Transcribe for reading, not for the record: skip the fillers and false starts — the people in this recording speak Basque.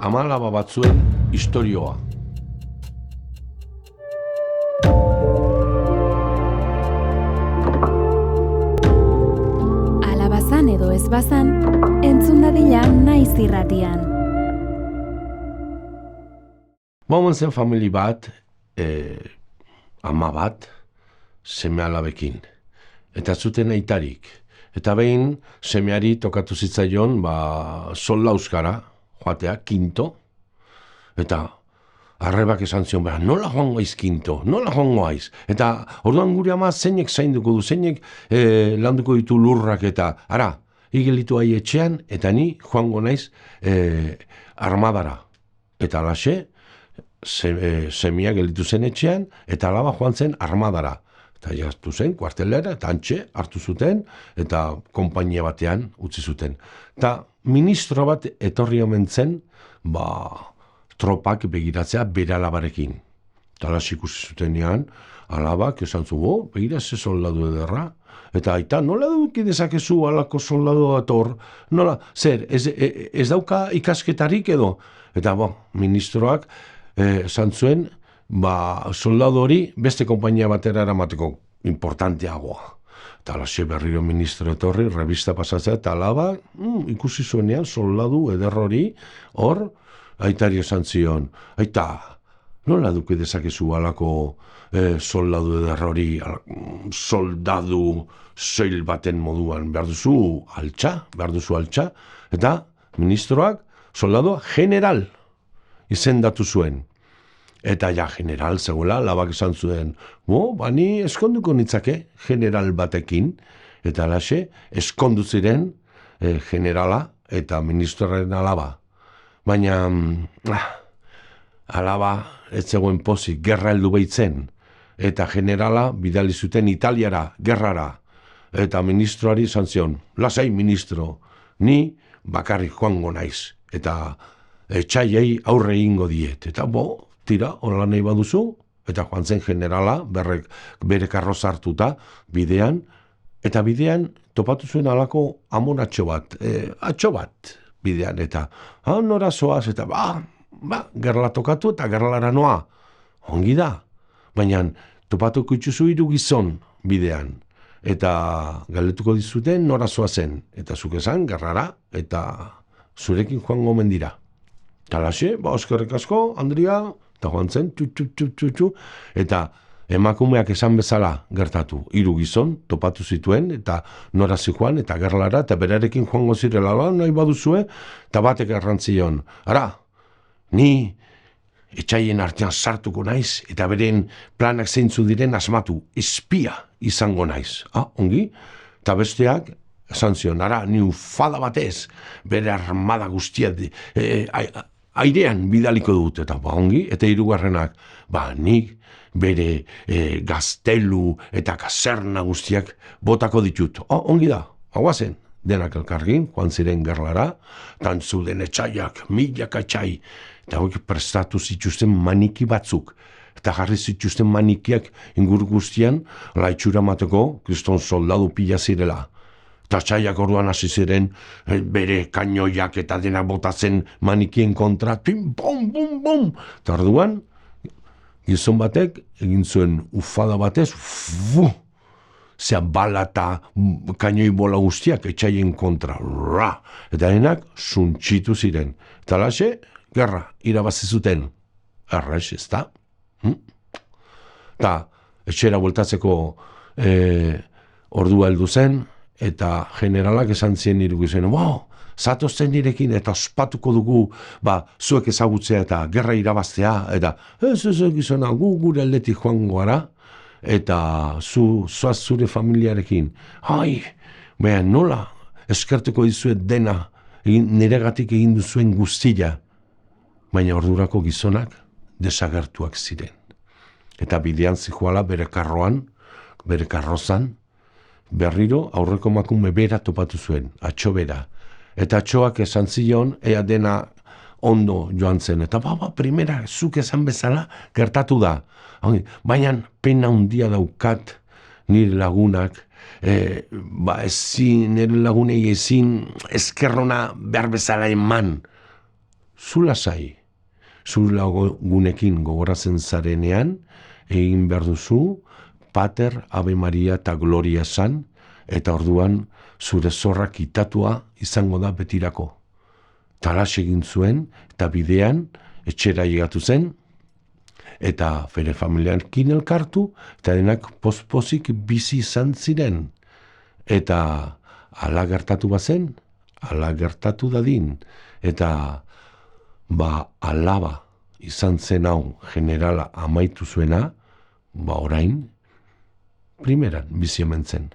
ama-alaba batzuen istorioa. Alabazan edo ez bazan, entzun dadila naiz irratian. Momen zen famili bat, ama bat, seme alabekin. Eta zuten aitarik. Eta behin, semeari tokatu zitzaion, solda euskara, joatea, kinto. Eta arrebak esan zion, nola joango aiz kinto, nola joango aiz. Eta orduan gure ama zeinek zainduko du, zeinek landuko ditu lurrak eta, ara, igelitu ahi etxean, eta ni joango naiz armadara. Eta alaxe, semia gelditu zen etxean, eta alaba joan zen armadara. Eta jaztu zen, kuartelera, eta antxe hartu zuten, eta konpainia batean utzi zuten. Eta ministro bat etorri omen zen, tropak begiratzea bere alabarekin. Eta alaxe ikusi zutenean, alabak esan zu, begira ze soldadu ederra, eta aita, nola duki dezakezu alako soldadu ator? Nola, zer, ez dauka ikasketarik edo? Eta ministroak esan zuen, soldadu hori beste konpainia batera eramateko importanteagoa. Eta alaxe berriro ministro etorri, revista pasatzea, eta alaba, ikusi zuenean soldadu eder hori, hor, aitari esan zion, aita, nola duke dezakezu alako soldadu eder hori, soldadu soil baten moduan, behar duzu altxa, eta ministroak soldadua general izendatu zuen. Eta general zegoela, labak esan zuen, ni eskonduko nitzake general batekin, eta alaxe, eskondu ziren generala eta ministroaren alaba. Baina, alaba ez zegoen pozik, gerra heldu behitzen, eta generala bidali zuten Italiara, gerrara, eta ministroari esan zion, lasai ministro, ni bakarrik joango naiz, eta etxaiei aurre egingo diet, eta tira, hola nahi baduzu, eta joan zen generala, bere karroza hartuta, bidean, eta bidean topatu zuen alako amon atxo bat bidean, eta nora zoaz, eta gerla tokatu eta gerlara noa, ongi da, baina topatuko itxuzu 3 gizon bidean, eta galdetuko dizuten nora zoazen, eta zuk esan, gerrara, eta zurekin joango mendira. Talaxe, eskerrik asko, Andria, eta joan zen, eta emakumeak esan bezala gertatu. 3 gizon, topatu zituen, eta nora zijoan, eta gerlara, eta berarekin joango zirela, nahi baduzue, eta batek errantzion. Ara, ni etxaien artean sartuko naiz, eta beren planak zeintzu diren asmatu, espia izango naiz. Ongi? Eta besteak, esan zion, ara, ni ufada batez, bere armada guztia, airean bidaliko dut, eta ongi, eta 3garrenak, nik bere gaztelu eta kaserna guztiak botako ditut. Ongi da, zen, denak elkargin, joan ziren gerlara, tantzuden etxaiak, milaka etxai, eta hori prestatu zituzten maniki batzuk, eta jarri zituzten manikiak inguru guztian, laitxura mateko, kriston soldadu pila zirela. Eta txaiak orduan hasi ziren bere kainoiak eta dena botatzen manikien kontra, pim-pom, bum-bum. Eta orduan, gizon batek egin zuen ufada batez, zean bala eta kainoi bola guztiak etxaien kontra. Eta denak suntxitu ziren. Eta laxe, gerra, irabazi zuten. Errez, ez da? Eta etxera bueltatzeko ordua heldu zen, eta generalak esan zien 3 gizon, zatozten nirekin eta ospatuko dugu, zuek ezagutzea eta gerra irabaztea, eta ez gizona, gure aldetik joango gara, eta zoaz zure familiarekin. Nola, eskertuko dizuet dena, niregatik egin duzuen guztia, baina ordurako gizonak desagertuak ziren. Eta bidean zijoala bere karrozan, berriro aurreko emakume bera topatu zuen, atxo bera. Eta atxoak esan zion, ea dena ondo joan zen. Eta primera, zuk esan bezala, gertatu da. Baina pena handia daukat nire lagunak, nire lagunei ezin eskerrona behar bezala eman. zu lasai, zu lagunekin gogoratzen zarenean, egin behar duzu, Pater, Ave Maria eta Gloria esan, eta orduan zure zorra kitatua izango da betirako. Talas egin zuen, eta bidean, etxera llegatu zen, eta bere familiarekin elkartu, eta denak pospozik bizi izan ziren. Eta ala gertatu bazen, ala gertatu dadin, eta alaba izan zen hau generala amaitu zuena, orain, primeran bizi hemen zen.